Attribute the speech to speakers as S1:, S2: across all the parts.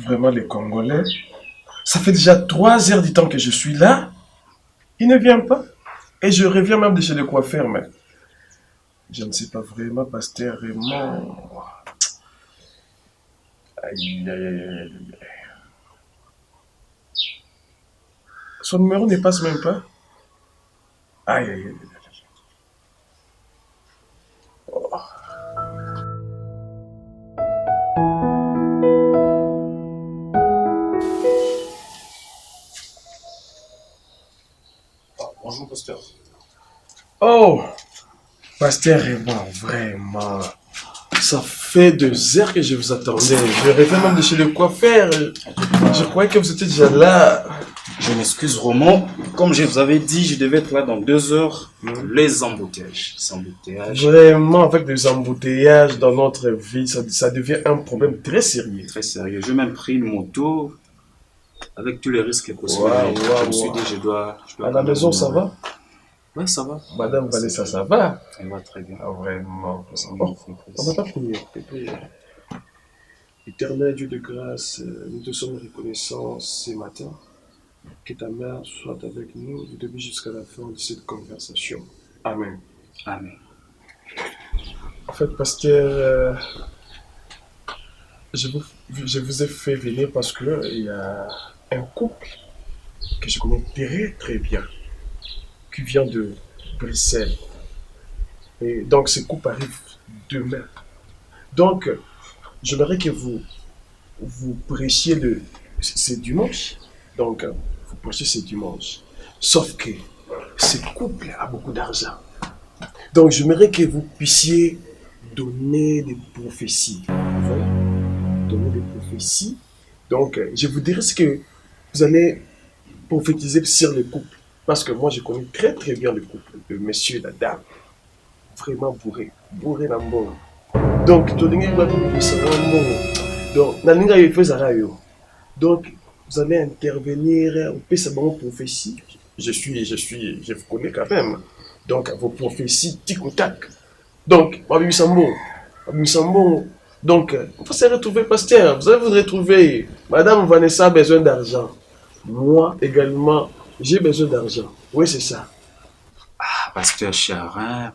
S1: vraiment les Congolais. Ça fait déjà 3 heures du temps que je suis là. Il ne vient pas. Et je reviens même de chez le coiffeur, mais je ne sais pas vraiment, pasteur Raymond. Aïe, aïe, aïe, aïe, aïe. Son numéro ne passe même pas. Aïe, aïe, aïe.
S2: Bonjour, pasteur.
S1: Oh, pasteur Raymond, vraiment. Ça fait 2 heures que je vous attendais. Je reviens même de chez le coiffeur. Je croyais que vous étiez déjà là.
S2: Je m'excuse, Roman. Comme je vous avais dit, je devais être là dans 2 heures. Les embouteillages.
S1: Vraiment, avec des embouteillages dans notre vie, ça devient un problème très sérieux.
S2: Très sérieux. J'ai même pris une moto avec tous les risques possibles.
S1: Je
S2: me suis dit, je dois
S1: à la maison, ça va?
S2: Oui, ça va.
S1: Madame Vanessa, ça va?
S2: Elle va très bien.
S1: Ah, vraiment.
S2: Oh,
S1: On va pas prier. Éternel Dieu de grâce, nous te sommes reconnaissants ce matin. Que ta mère soit avec nous du début jusqu'à la fin de cette conversation. Amen.
S2: Amen.
S1: En fait, pasteur, je vous ai fait venir parce qu'il y a un couple que je connais très très bien, qui vient de Bruxelles. Et donc, ce couple arrive demain. Donc, j'aimerais que vous prêchiez ce dimanche. Donc, vous prêchez ce dimanche. Sauf que ce couple a beaucoup d'argent. Donc, j'aimerais que vous puissiez donner des prophéties. Voilà. Donner des prophéties. Donc, je vous dirai ce que vous allez prophétiser sur le couple. Parce que moi, je connais très très bien le couple, le monsieur et la dame. Vraiment bourré. Bourré dans le monde. Donc, vous allez intervenir, on peut savoir vos prophéties. Je vous connais quand même. Donc, vos prophéties, tic ou tac. Donc, donc, on va se retrouver, pasteur. Vous allez vous retrouver. Madame Vanessa a besoin d'argent. Moi également, j'ai besoin d'argent. Oui, c'est ça.
S2: Ah, pasteur Charin,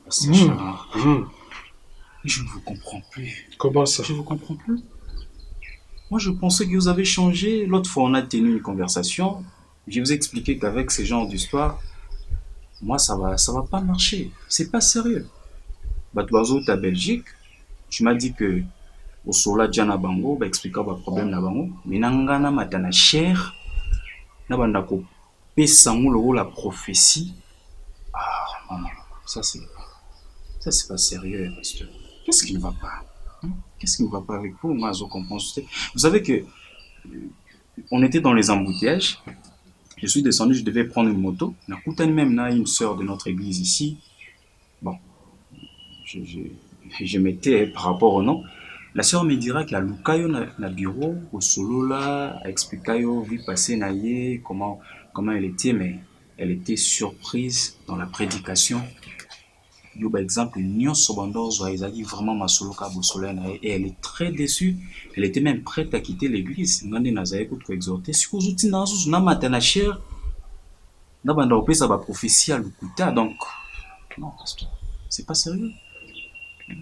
S2: je ne vous comprends plus.
S1: Comment ça?
S2: Je ne vous comprends plus. Moi, je pensais que vous avez changé. L'autre fois, on a tenu une conversation. Je vous ai expliqué qu'avec ce genre d'histoire, moi, ça va pas marcher. C'est pas sérieux. Batoiseau, ta Belgique, tu m'as dit que au Sola Djana Bango, expliquer le problème na Bango. Mais nangana matana cher, na bandako pesango la prophétie. Ah, non. Ça, c'est pas sérieux, pasteur. Qu'est-ce qui ne va pas? Qu'est-ce qui ne va pas avec vous, Mazo? Vous savez que on était dans les embouteillages. Je suis descendu, je devais prendre une moto. Même là, une sœur de notre église ici. Bon, je mettais par rapport au nom. La sœur me dira qu'il y a Lukayo na bureau, au solo là, a expliqué vie passée naïe, comment elle était, mais elle était surprise dans la prédication. Yo, par exemple, Nyon Sobandozo, ils a dit vraiment ma solo et elle est très déçue. Elle était même prête à quitter l'église. Ngande nazaye ko exhorter. Si vous outil nazo na matana cher, na banda opesa ba prophétie à Lukuta. Donc non, pasteur, c'est pas sérieux.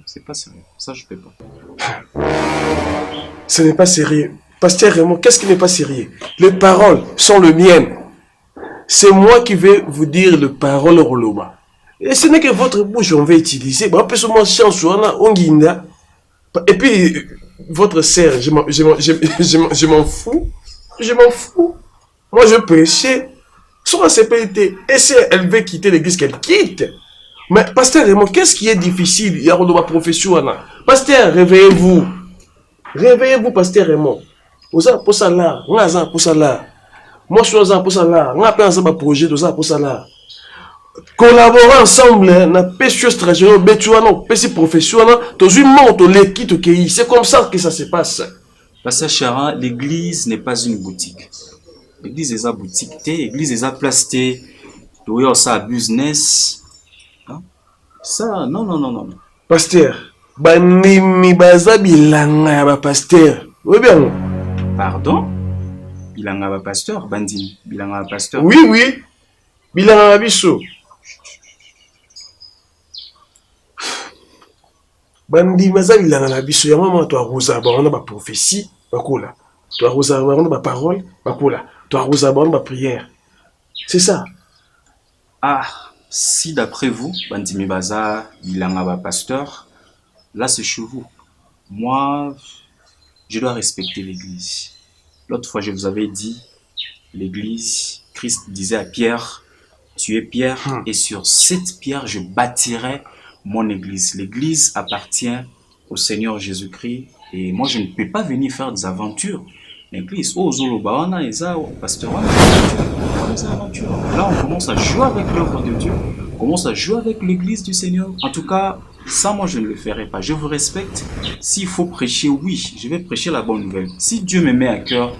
S2: C'est pas sérieux. Ça je peux pas.
S1: Ce n'est pas sérieux. Pasteur Raymond, qu'est-ce qui n'est pas sérieux? Les paroles sont les miennes. C'est moi qui vais vous dire les paroles Roloma. Et ce n'est que votre bouche on va utiliser. Et puis, votre sœur, je m'en fous. Je m'en fous. Moi, je prêchais. Sur la CPT. Et si elle veut quitter l'église, qu'elle quitte. Mais, pasteur Raymond, qu'est-ce qui est difficile? Il y a une profession. Pasteur, réveillez-vous. Réveillez-vous, pasteur Raymond. Vous avez pour ça là. Moi, je suis pour ça là. Moi, je suis pour ça là. On a plein de projets, tout ça pour ça là. Collaborer ensemble, na pêche stratégie, betuano, pêche professionnel, tous une monte l'équipe qui c'est comme ça que ça se passe.
S2: Parce que Charin, l'église n'est pas une boutique. L'église est une boutique, l'église est une place, tu vois ça business. Hein? Ça, non.
S1: Pasteur, banimi baza bilanga ba pasteur. Oui bien.
S2: Pardon? Bilanga ba pasteur, Bandini. Bilanga ba pasteur.
S1: Oui, oui. Bilanga biso. Bandi maza bilanga na biso ya mama to arosa ba on ba prophétie bakola. To arosa ba on ba parole bakola. To arosa ba on ba prière. C'est ça.
S2: Ah, si d'après vous, Bandimi Baza, Bilanga ba pasteur, là c'est chez vous. Moi, je dois respecter l'église. L'autre fois, je vous avais dit, l'église, Christ disait à Pierre, tu es Pierre, et sur cette pierre, je bâtirai mon église. L'église appartient au Seigneur Jésus-Christ, et moi, je ne peux pas venir faire des aventures. L'église, oh, Zolobawana, et ça, pasteur, des aventures. Là, on commence à jouer avec l'œuvre de Dieu, on commence à jouer avec l'église du Seigneur. En tout cas, ça, moi, je ne le ferai pas. Je vous respecte. S'il faut prêcher, oui, je vais prêcher la bonne nouvelle. Si Dieu me met à cœur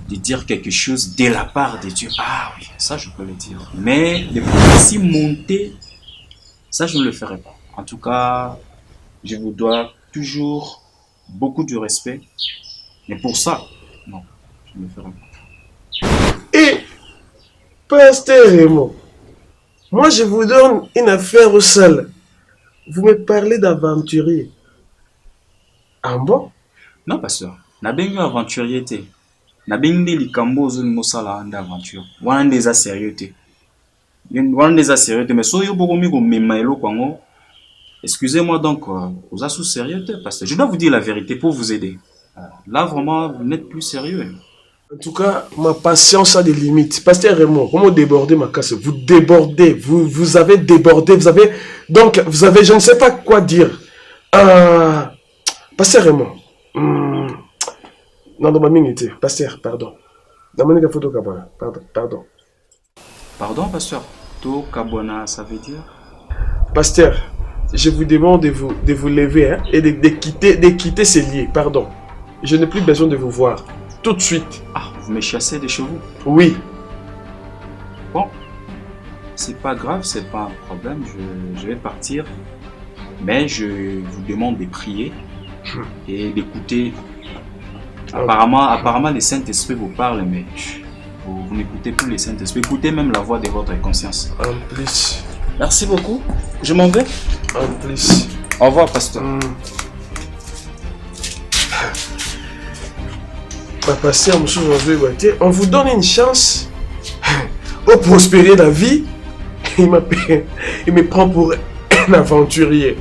S2: de dire quelque chose de la part de Dieu, ah oui, ça, je peux le dire. Mais les prophéties montées, ça, je ne le ferai pas. En tout cas, je vous dois toujours beaucoup de respect. Mais pour ça, non, je ne le ferai pas.
S1: Et, pasteur Raymond, moi, je vous donne une affaire au sol. Vous me parlez d'aventurier. Ah bon?
S2: Non, pasteur. Nabengi aventurier te. Nabengi likambo ozoni mosala anda aventure. Wana ndeza sérieux te. Wana ndeza sérieux te. Mais soyo bokomi ko mema eloko yango. Excusez-moi donc, vous êtes sous sérieux te, pasteur. Je dois vous dire la vérité pour vous aider. Là, vraiment, vous n'êtes plus sérieux.
S1: En tout cas, ma patience a des limites. Pasteur Raymond, comment déborder ma casse? Vous débordez, vous avez débordé, vous avez... Donc, vous avez, je ne sais pas quoi dire. Pasteur Raymond. Non, dans ma minute, pasteur, pardon. Dans ma minute, photo Kabona, pardon.
S2: Pardon, pasteur. To Kabona, ça veut dire?
S1: Pasteur, je vous demande de vous lever hein, et de quitter ces lieux, pardon. Je n'ai plus besoin de vous voir. Tout de suite.
S2: Ah, vous me chassez de chez vous?
S1: Oui.
S2: Bon, c'est pas grave, c'est pas un problème, je vais partir. Mais je vous demande de prier et d'écouter. Apparemment, le Saint-Esprit vous parle, mais vous n'écoutez plus le Saint-Esprit. Écoutez même la voix de votre conscience.
S1: En plus.
S2: Merci beaucoup. Je m'en vais.
S1: En plus.
S2: Au revoir, pasteur.
S1: Pasteur, on vous donne une chance pour prospérer la vie. Il me prend pour un aventurier.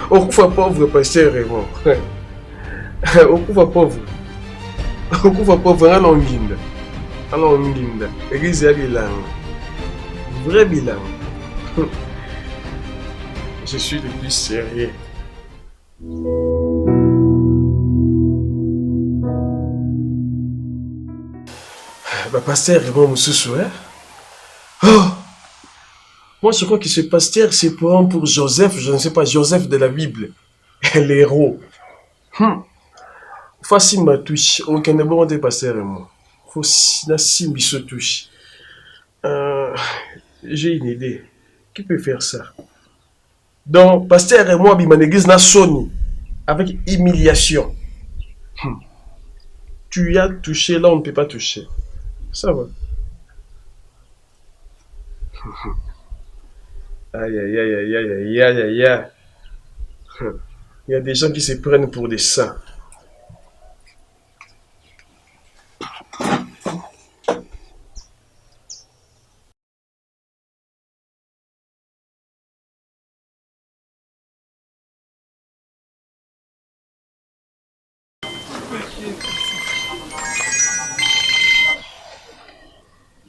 S1: Au coup pauvre, pasteur Raymond. Au coup pauvre. Au coup pauvre, allons guinde. Allons guinde. Église à bilan. Vrai bilan. Je suis le plus sérieux. Pasteur Raymond Moussoussou, hein? Oh! Moi, je crois que ce pasteur se prend pour Joseph, je ne sais pas, Joseph de la Bible. L'héros. Facile ma touche. Aucun ne bon de pasteur Raymond. Faut na simbi se touche. J'ai une idée. Qui peut faire ça? Donc, pasteur Raymond, mon église n'a sonné avec humiliation. Tu as touché, là on ne peut pas toucher. Ça va. Aïe, aïe, aïe, aïe, aïe, aïe, aïe, aïe. Il y a des gens qui se prennent pour des saints.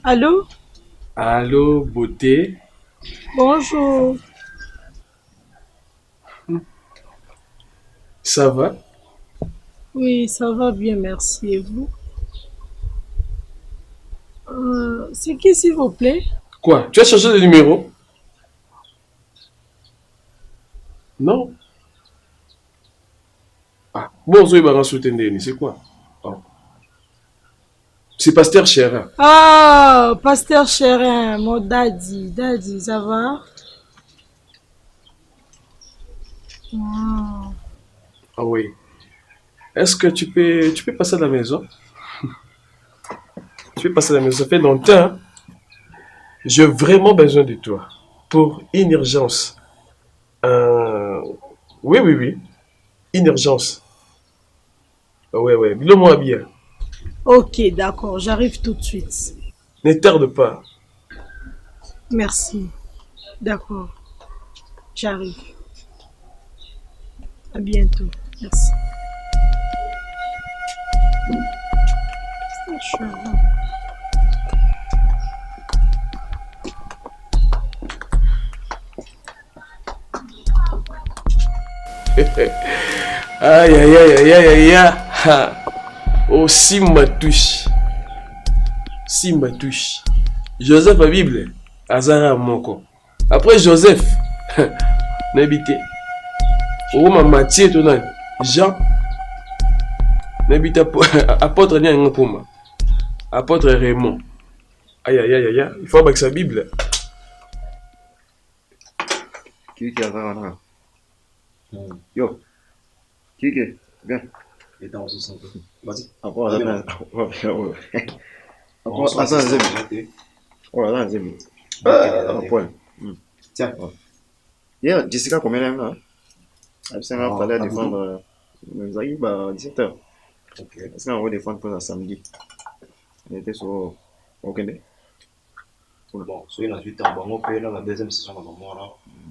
S3: Allô?
S1: Allô, beauté.
S3: Bonjour.
S1: Ça va?
S3: Oui, ça va bien, merci. Et vous? C'est qui, s'il vous plaît?
S1: Quoi? Tu as changé de numéro? Non? Ah, bon, c'est quoi? Oh. C'est pasteur Chérin.
S3: Ah, pasteur Chérin, mon daddy. Daddy, ça va?
S1: Ah oui. Est-ce que tu peux passer à la maison? Tu peux passer à la maison, ça fait longtemps, hein. J'ai vraiment besoin de toi pour une urgence. Euh, Oui, oui, oui, une urgence. Ouais, ouais, dis-le-moi bien.
S3: Ok, d'accord, j'arrive tout de suite.
S1: Ne tarde pas.
S3: Merci. D'accord, j'arrive. À bientôt. Merci. Franchement.
S1: Aïe, aïe, aïe, aïe, aïe, aïe, aïe. Ah. Oh, si ma touche. Si ma touche. Joseph a Bible. Azara Moko. Après Joseph. N'habite. Oh, ma Mathieu, ton nom. Jean. N'habite apôtre Nyang Puma. Apôtre Raymond. Aïe, aïe, aïe, aïe. Il faut avec sa Bible.
S4: Qui a ça? Yo, qui viens.
S2: Et dans ce sens. Vas-y.
S4: Après, attends.
S2: On
S4: Après,
S2: se
S4: attends,
S2: passe.
S4: oh là là, Zémi.
S2: Ok,
S4: Point.
S2: tiens.
S4: Hier, Jessica, combien elle là? Elle s'est
S2: Ah,
S4: fallait
S2: à
S4: défendre. Nous a eu 17h.
S2: Ok.
S4: Est-ce qu'on va défendre pour un samedi? Elle était sur. Ok,
S2: Bon, soyez dans 8 ans. Bon, on peut dans la deuxième session dans le mois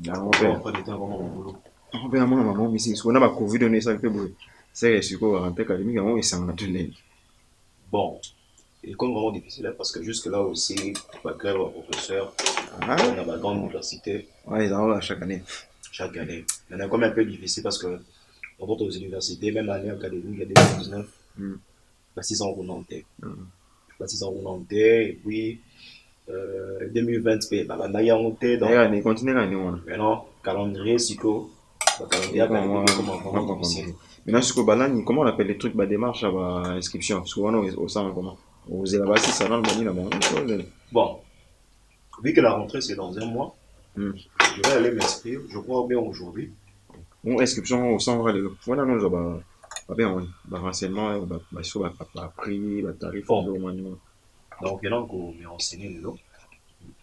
S2: là.
S4: on
S2: On
S4: fait.
S2: prend du temps avant mon boulot.
S4: On fait un moment, maman, mais si on a ma Covid, on est ça, fait bruit. C'est ce qu'on va rentrer académique, on est sans la tournée.
S2: Bon, et comme vraiment difficile, hein, parce que jusque-là aussi, pas grève au professeur,
S4: Ah,
S2: on a ma grande université
S4: ouais, ils en ont chaque année.
S2: chaque année. Maintenant, comme un peu difficile parce que dans d'autres universités, même année académique, il y a 2019, bah, 6 ans renonté. Bah, 6 ans renonté, et puis 2020, bah, là, il y a monté, donc
S4: D'ailleurs, on continue à nous.
S2: maintenant, calendrier, psycho, bah, calendrier académique, comment vraiment difficile.
S4: Maintenant, ce que Balan, comment on appelle les trucs, démarche à inscription? Souvent, au centre, comment? Aux là-bas, si ça va, le là-bas.
S2: Bon, vu que la rentrée c'est dans un mois,
S4: Hmm.
S2: je vais aller m'inscrire, je crois bien aujourd'hui.
S4: Bon, inscription au centre, voilà, non, genre, bien, renseignement, sur prix, tarif,
S2: Bon.
S4: au moins.
S2: Donc, il y en a qui m'ont renseigné le lot.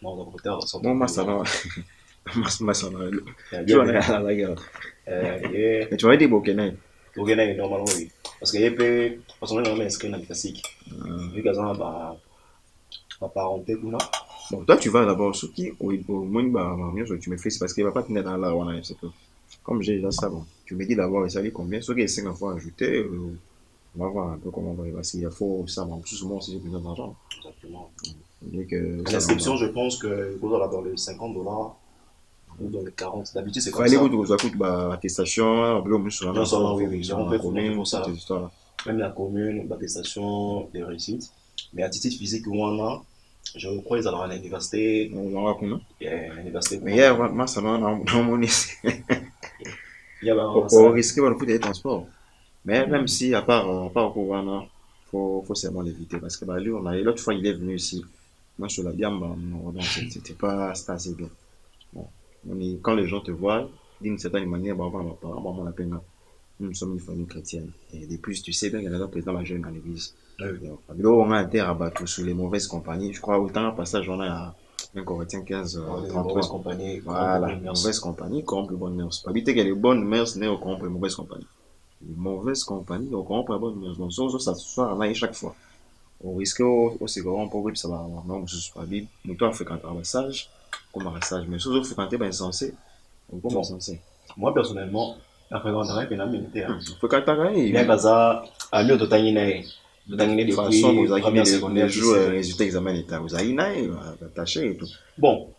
S2: Moi, on va retard, ça
S4: Bon, moi, ça va. Moi, ça va.
S2: Il
S4: Tu
S2: y a
S4: vois, la guerre.
S2: des.
S4: Mais tu vas dire, bon, Kenai.
S2: Ok, normalement, oui. Parce que j'ai parce qu'on est inscrit dans le classique. Vu qu'à ça, bah, ma parenté, tout là.
S4: Bon, toi, tu vas d'abord, ce qui, au moins, tu me fais, c'est parce qu'il ne va pas tenir dans la one, c'est tout. Comme j'ai déjà ça, bon, tu me dis d'abord, ça dit combien, ce qui est 5 fois ajouté, on va voir un peu comment on va y passer. Il faut ça, mais souvent, si j'ai besoin d'argent.
S2: Exactement.
S4: L'inscription,
S2: je pense que vous aurez dans les $50 ou dans les 40. D'habitude, c'est
S4: il faut
S2: comme
S4: aller
S2: ça.
S4: où tu coûte, attestation, bleu, sur
S2: Non, ça va, oui, oui.
S4: sur
S2: On
S4: la
S2: peut
S4: commune,
S2: pour ça.
S4: cette histoire.
S2: Même la commune, l'attestation, les réussites. Mais à titre physique, où on a, je crois qu'ils allaient à l'université.
S4: On va combien?
S2: L'université.
S4: Mais hier, moi, ça va dans mon lycée.
S2: Il y a
S4: On risque de faire des transports. Mais même si, à part au Ghana, faut seulement l'éviter. Parce que lui, l'autre fois, il est venu ici. Moi, sur la Biamba, donc c'était pas assez bien. Bon, quand les gens te voient, d'une certaine manière, on va pas la peine. Nous sommes une famille chrétienne. Et de plus, tu sais bien qu'il y a un président majeur dans l'église. On a un terre à battre sur les mauvaises compagnies. Je crois autant un passage, on a un Corinthien 15, 33.
S2: compagnie.
S4: Voilà, mauvaise compagnie, corrompre les bonnes mœurs. Pas vite que les bonnes mœurs n'est au corrompre les mauvaises compagnies. Les mauvaises compagnies au corrompre les bonnes mœurs. Donc, ça se soit en chaque fois. On risque au second pour ça va non je suis pas bible nous toi fréquenter un massage comme un massage mais si vous fréquentez ben insensé on peut insensé
S2: Moi personnellement la fréquentation est militaire
S4: fréquenter
S2: il y a ça à mieux de tanginer
S4: de façon vous avez les jours résultats examen d'état vous avez attaché et tout
S2: bon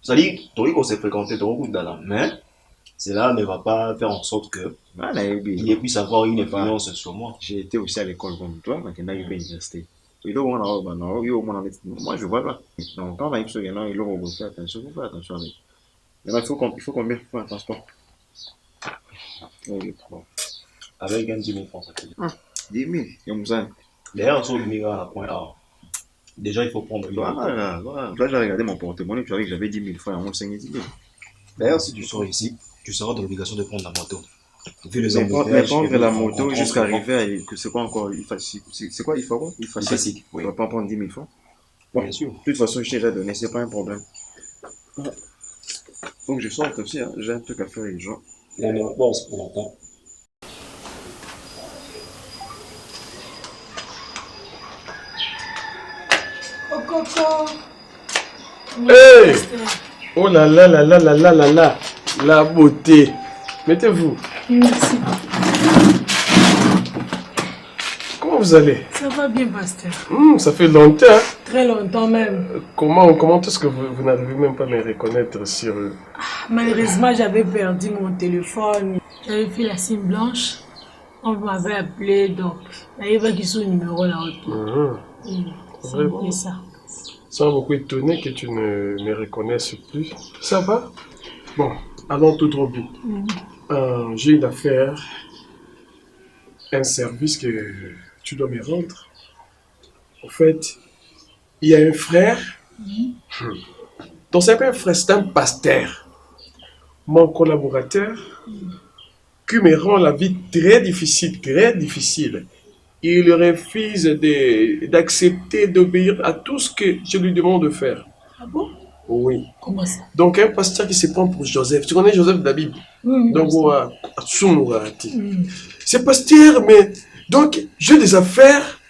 S2: ça dit toi qu'on s'est fréquenté trop beaucoup dans la main cela ne va pas faire en sorte que il puisse avoir une influence sur moi.
S4: J'ai été aussi à l'école comme toi, maintenant il est à l'université. Moi je vois pas. Donc quand on va y aller, il faut faire attention, il faut faire attention avec. Il faut combien pour un transport?
S2: Avec un 10 000 francs, ça fait
S4: 10 000, il y a besoin.
S2: D'ailleurs, sur le migrat à la point A, déjà il faut prendre une
S4: voilà. Toi, j'ai regardé mon porte-monnaie, tu vois que j'avais 10 000 francs, on 5 000.
S2: D'ailleurs, si tu sors ici, tu seras dans l'obligation de prendre la moto.
S5: Vu les
S4: Mais
S5: embouteillages,
S4: prendre
S5: et
S4: la
S5: on
S4: moto
S5: comprend
S4: jusqu'à
S5: souvent.
S4: arriver à... C'est quoi encore? C'est quoi? Il faut quoi? Il faut
S5: Il fatigue,
S4: On
S5: oui.
S4: va pas prendre 10 000 francs. Bon,
S5: Bien sûr.
S4: de toute façon, je t'ai déjà donné, c'est pas un problème. Donc je sors aussi, hein. J'ai un truc à faire avec les gens.
S5: Non, non, bon, c'est pour longtemps.
S3: Oh, Coco. Oui,
S1: Hey!
S3: pasteur.
S1: Oh là là là là là là là là. La beauté. Mettez-vous.
S3: Merci.
S1: Comment vous allez?
S3: Ça va bien, pasteur.
S1: Ça fait longtemps. Hein?
S3: Très longtemps même.
S1: Comment est-ce que vous n'arrivez même pas à me reconnaître sur eux?
S3: Malheureusement, j'avais perdu mon téléphone. J'avais fait la signe blanche. On m'avait appelé, donc il y avait qui sont numéro là-haut. C'est
S1: Vraiment?
S3: un peu ça.
S1: Ça m'a beaucoup étonné que tu ne me reconnaisses plus. Ça va? Bon, allons tout droit but. J'ai une affaire, un service que tu dois me rendre. En fait, il y a un frère. Donc c'est pas un frère, c'est un pasteur. Mon collaborateur qui me rend la vie très difficile, très difficile. Il refuse d'accepter d'obéir à tout ce que je lui demande de faire.
S3: Ah bon?
S1: Oui.
S3: Comment ça?
S1: Donc un pasteur qui se prend pour Joseph. Tu connais Joseph de la Bible? Donc, c'est pasteur, mais donc j'ai des affaires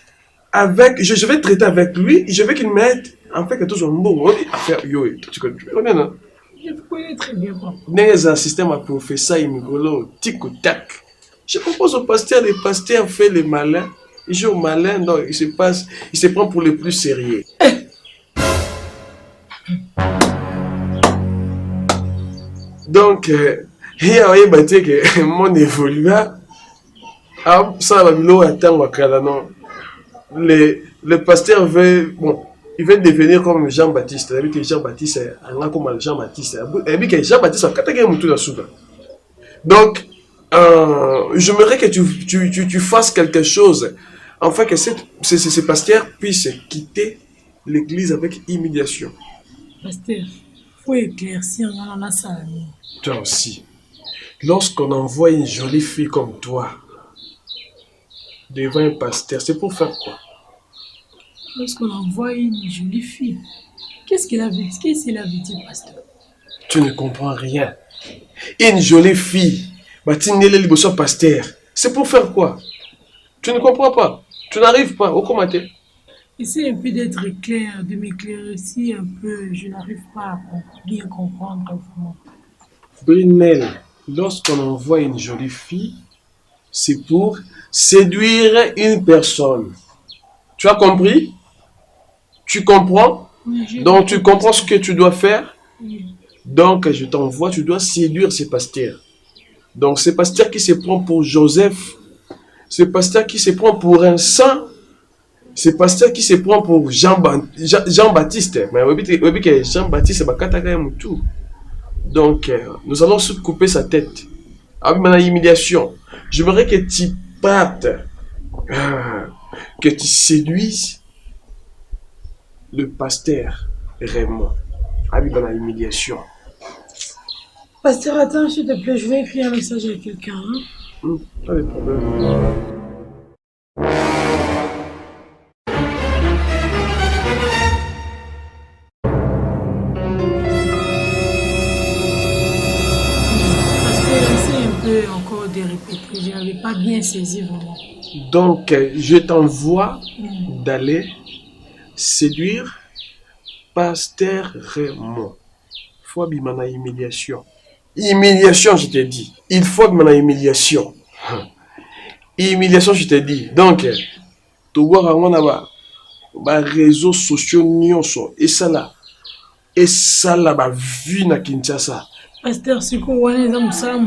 S1: avec. Je vais traiter avec lui et je veux qu'il m'aide. En fait, que tout soit bon. On dit affaire yo. Tu connais, non?
S3: Je vous connais très bien, papa.
S1: Dans un système à professeur, il me golo, tic ou tac. Je propose au pasteur, le pasteur fait les malins. Il joue au malin, donc il se prend pour les plus sérieux. Donc, il y a un bâti que mon évolua. Ah, ça va nous attendre à non. Le pasteur veut, bon, il veut devenir comme Jean-Baptiste. Il a vu que Jean-Baptiste est comme Jean-Baptiste. Il a vu que Jean-Baptiste a catégé tout la soupe. Donc, j'aimerais que tu fasses quelque chose, afin que ce pasteur puisse quitter l'église avec immédiation.
S3: Pasteur, il faut éclaircir dans la salle.
S1: Toi aussi. Lorsqu'on envoie une jolie fille comme toi devant un pasteur, c'est pour faire quoi?
S3: Lorsqu'on envoie une jolie fille, qu'est-ce qu'il a vu? Qu'est-ce qu'il a vu, pasteur?
S1: Tu ne comprends rien. Une jolie fille, pasteur, c'est pour faire quoi? Tu ne comprends pas. Tu n'arrives pas au commentaire.
S3: Essaye un peu d'être clair, de m'éclairer si un peu. Je n'arrive pas à bien comprendre vraiment.
S1: Brunel, lorsqu'on envoie une jolie fille, c'est pour séduire une personne. Tu as compris? Tu comprends?
S3: Oui,
S1: Donc tu comprends ce que tu dois faire?
S3: Oui.
S1: Donc je t'envoie, tu dois séduire ces pasteurs. Donc ces pasteurs qui se prend pour Joseph, ces pasteurs qui se prend pour un saint, ces pasteurs qui se prend pour Jean-Baptiste. Mais Jean-Baptiste, c'est tout. Donc nous allons couper sa tête. Avec ma humiliation. J'aimerais que tu partes, que tu séduises le pasteur Raymond. Avec ma humiliation.
S3: Pasteur, attends, s'il te plaît, je vais écrire un message à quelqu'un. Hein?
S1: Pas de problème.
S3: Pasteur, essaye un peu encore de répéter. Je n'avais pas bien saisi vraiment.
S1: Donc, je t'envoie d'aller séduire pasteur Raymond. Il faut abîmer ma humiliation. Humiliation, je t'ai dit. Il faut abîmer ma humiliation. Humiliation, je t'ai dit. Donc, tu vois, on a les réseaux sociaux, et ça là, vu na Kinshasa.
S3: Pasteur, c'est quoi? On est dans le salon,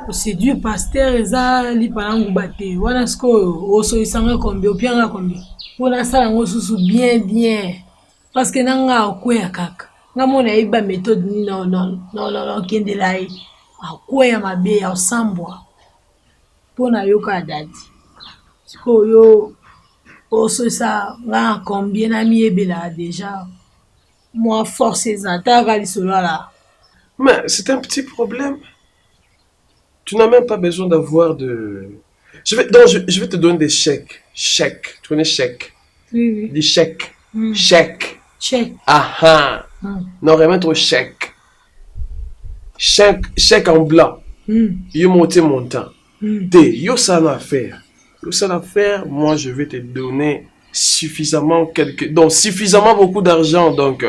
S3: on séduit pasteur, et ça, il parle en bâté. On a ce qu'on se sent combien, ou bien combien. On a ça, on se bien, bien. Parce que nous avons quoi à kaka. Nous avons une méthode, non, qui est de là. À quoi à ma bé, à Sambois. Pour na yoka dadi. C'est quoi, yo, on ça, là, combien d'amis est là déjà. Moi, force ça, t'as regardé cela là.
S1: Mais c'est un petit problème. Tu n'as même pas besoin d'avoir de... je vais te donner des chèques. Chèques. Tu connais chèques?
S3: Oui, oui.
S1: Des chèques.
S3: Mm.
S1: Chèques.
S3: Check.
S1: Ah ah.
S3: Mm.
S1: Non, remettre chèque. Chèque en blanc.
S3: Mm.
S1: Yo monté montant.
S3: Mm.
S1: Yo ça l'affaire. Yo ça l'affaire, moi je vais te donner suffisamment suffisamment beaucoup d'argent. Donc,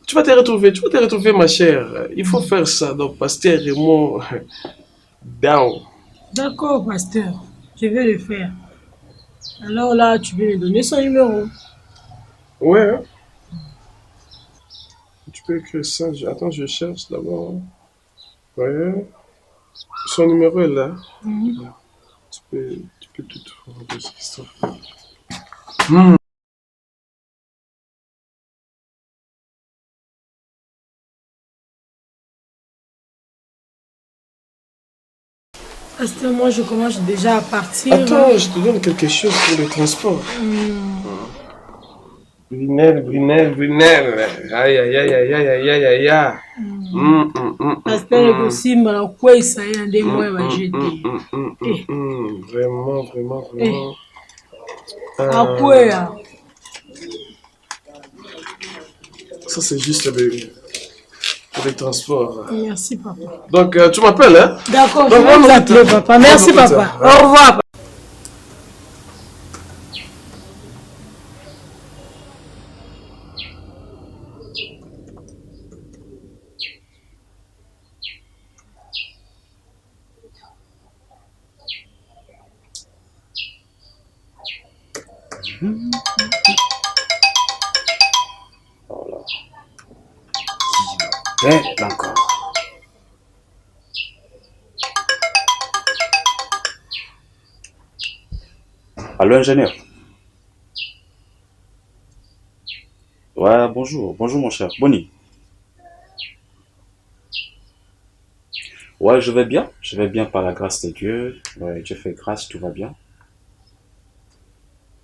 S1: tu vas te retrouver ma chère. Il faut faire ça. Donc, Pasteur Raymond, down.
S3: D'accord, pasteur. Je vais le faire. Alors là, tu veux me donner son numéro.
S1: Ouais. Hein. Tu peux écrire ça. Attends, je cherche d'abord. Ouais. Son numéro est là.
S3: Mm.
S1: Tu peux tout trouver de cette histoire. Hmm.
S3: Pasteur, moi, je commence déjà à partir.
S1: Attends, je te donne quelque chose pour le transport. Brunel. Aïe, aïe, aïe, aïe, aïe, aïe, aïe, aïe, aïe.
S3: Pasteur, aussi, quoi, ça y est, des mois, va jeter.
S1: Vraiment.
S3: À quoi, là?
S1: Ça, c'est juste pour le transport.
S3: Merci, papa.
S1: Donc, tu m'appelles, hein?
S3: D'accord, je
S1: Donc,
S3: vais
S1: on
S3: vous appeler, papa. Merci,
S1: on va
S3: papa.
S1: faire.
S3: Au revoir.
S2: Voilà. Belle encore. Allô, ingénieur. Ouais, bonjour. Bonjour, mon cher. Bonnie. Ouais, je vais bien. Je vais bien par la grâce de Dieu. Ouais, Dieu fait grâce, tout va bien.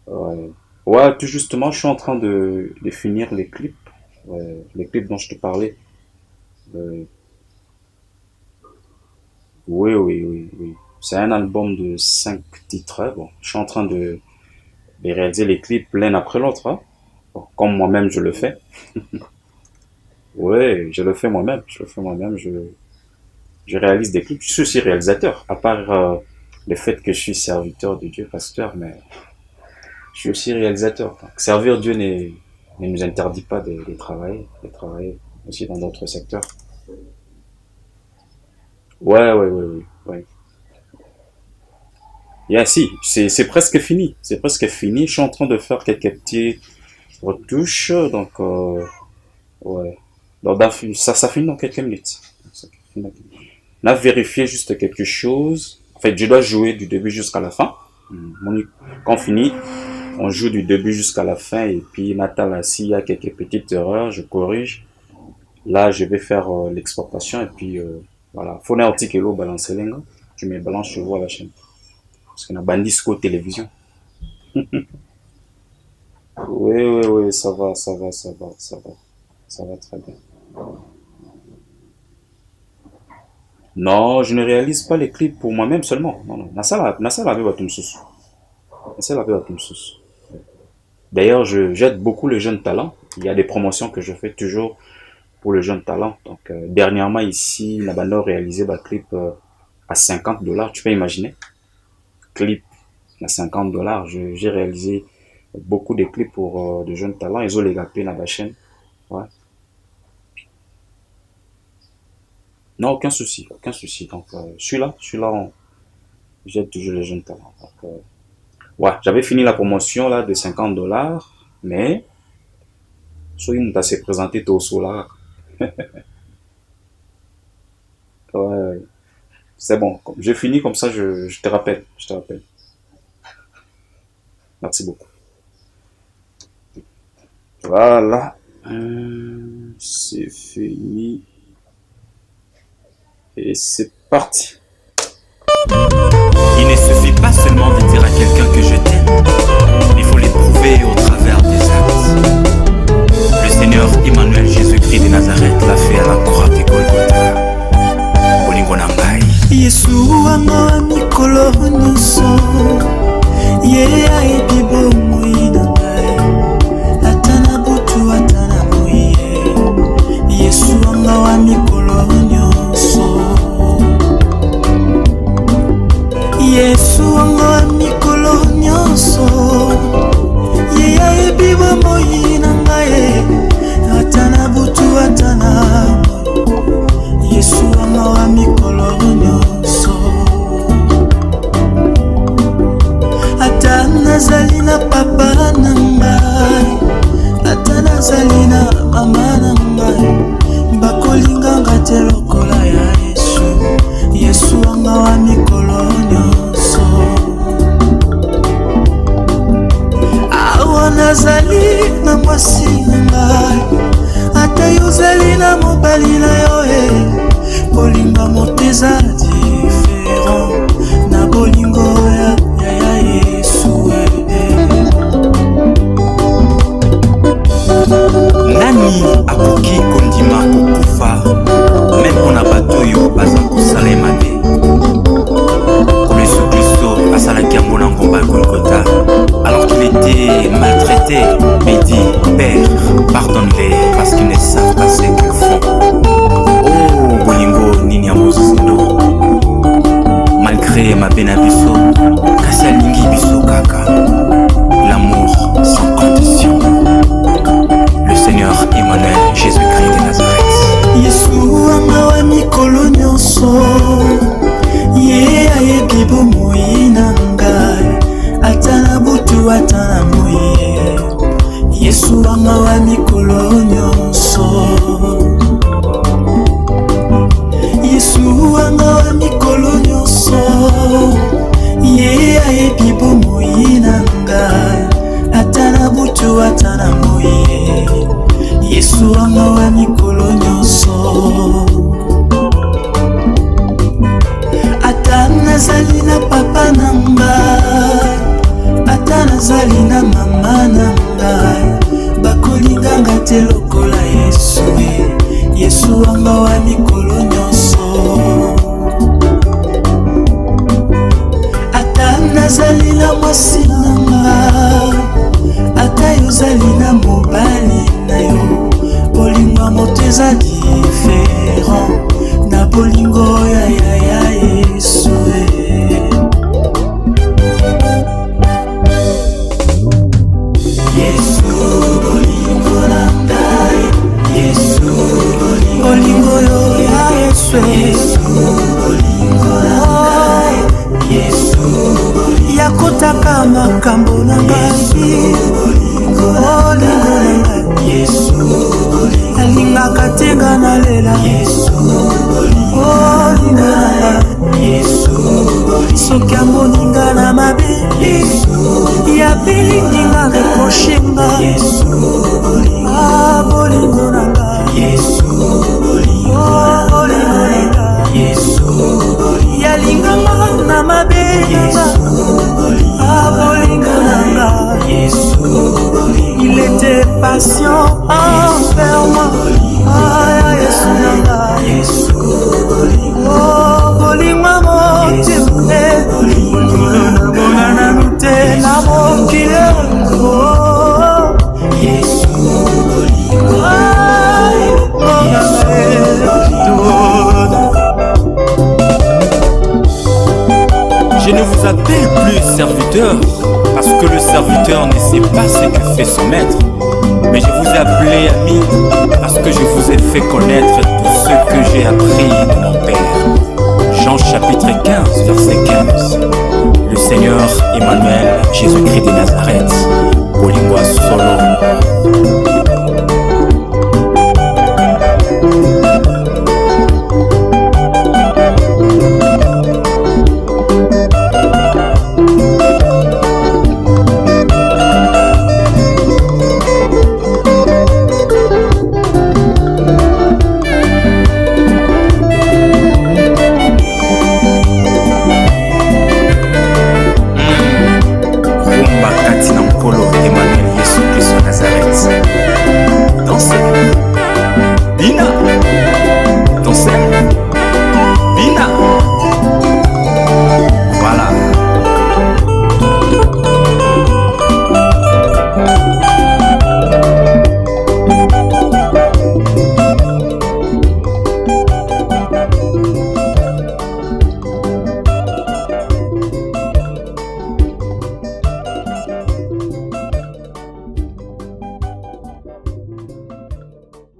S2: Ouais. Ouais, tout justement, je suis en train de finir les clips. Ouais, les clips dont je te parlais. Euh, oui. C'est un album de 5 titres. Bon, je suis en train de réaliser les clips l'un après l'autre. Hein. Bon, comme moi-même, je le fais. Ouais, je le fais moi-même. Je réalise des clips. Je suis aussi réalisateur. À part le fait que je suis serviteur de Dieu, pasteur, mais je suis aussi réalisateur. Donc, servir Dieu ne nous interdit pas de travailler aussi dans d'autres secteurs. Ouais. Yeah, si, c'est presque fini. C'est presque fini. Je suis en train de faire quelques petites retouches. Donc, ouais. Donc, ça finit dans quelques minutes. On a vérifié juste quelque chose. En fait, je dois jouer du début jusqu'à la fin. Quand on finit, on joue du début jusqu'à la fin. Et puis, Natal, s'il y a quelques petites erreurs, je corrige. Là, je vais faire l'exportation. Et puis, voilà. Faut un petit kilo balancer l'enga. Tu me balances chez vous à la chaîne. Parce qu'on a Bandisco télévision. Oui, ça va très bien. Non, je ne réalise pas les clips pour moi-même seulement. Non. Nasala avait battu sous. D'ailleurs, j'aide beaucoup les jeunes talents. Il y a des promotions que je fais toujours pour les jeunes talents. Donc, dernièrement ici, la bande a réalisé un clip à $50. Tu peux imaginer? Clip à $50. J'ai réalisé beaucoup de clips pour de jeunes talents. Ils ont les gapés dans la chaîne. Ouais. Non, aucun souci. Donc, je suis là, j'aide toujours les jeunes talents. Donc, ouais, j'avais fini la promotion là de $50, mais soyez mon s'est présenté au solar. Ouais, c'est bon. J'ai fini comme ça, je te rappelle. Merci beaucoup. Voilà. C'est fini. Et c'est parti.
S6: Il ne suffit pas seulement de dire à quelqu'un que je t'aime. Il faut l'éprouver au travers des actes. Le Seigneur Emmanuel Jésus-Christ de Nazareth l'a fait à la croix de Golgotha. Bolingo Nambai.
S7: Yesu wanga wa mikolo nyonso ye ayebi bomoi na ngai ata na butu ata na moye. Yesu wanga wa mikolo nyonso, Yesu wanga wa mikolo nyonso ye ayebi bomoi na ngai ata na butu ata na moye. Yesu wanga wa mikolo nyonso, ata nazali na papa na ngai ata nazali na mama na ngai bakolinganga te lokola ya Yesu. Yesu wanga wa mikolo nyonso, awa nazali na mwasi na ngai ata yozali na mobali na yo bolinga moteza différent na bolingo ya Yesu.
S6: Nani akoki kondima kokufa même mpona bato oyo baza kosalema te. Comme Yesu Kristo asalaki yango na ngomba ya Golgotha alors qu'il était maltraité, mais il dit Père, pardonne-les parce qu'ils ne savent pas ce qu'ils font. Oh bolingo nini ya mozindo, malgré mabe na biso kasi alingi biso kaka. L'amour sans condition. Le Seigneur Emmanuel, Jésus-Christ de Nazareth.
S7: Yesu wanga wa mikolo nyonso ye ayebi bomoi na ngai ata na butu ata na moye. Yesu wanga wa mikolo nyonso, Yesu wanga wa mikolo nyonso ye ayebi bomoi na ngai ata na butu ata na moye. Yesu wanga wa mikolo nyonso, ata nazali na papa na ngai ata nazali na mama na ngai bakolinganga te lokola Yesu. Yesu wanga wa mikolo nyonso, ata nazali na mwasi na ngai ata yozali na mobali na yo bolingo moto eza différent na bolingo ya Yesu. Yesu bolingo na ngai, Yesu bolingo yo ya Yesu. Yesu bolingo na ngai, Yesu yakotaka makambo na ngai. Bolingo na ngai, Yesu alingaka tenga na lela. Yesu bolingo na ngai, Yesu soki amoninga na mabe yabelinginga rekoshenga. Yesu bolingo na ngai, Yesu bolingo na ngai, Yesu yalinganga na mabe bolingo na ngai. Yesu il était patient envers moi. Yesu na ngai, Yesu bolingo motembe bolingo na nute na mokile. Yesu bolingo
S6: Je ne vous appelle plus serviteur parce que le serviteur ne sait pas ce que fait son maître, mais je vous ai appelé ami parce que je vous ai fait connaître tout ce que j'ai appris de mon Père. Jean chapitre 15, verset 15. Le Seigneur Emmanuel, Jésus-Christ de Nazareth, Bolingwa Solo.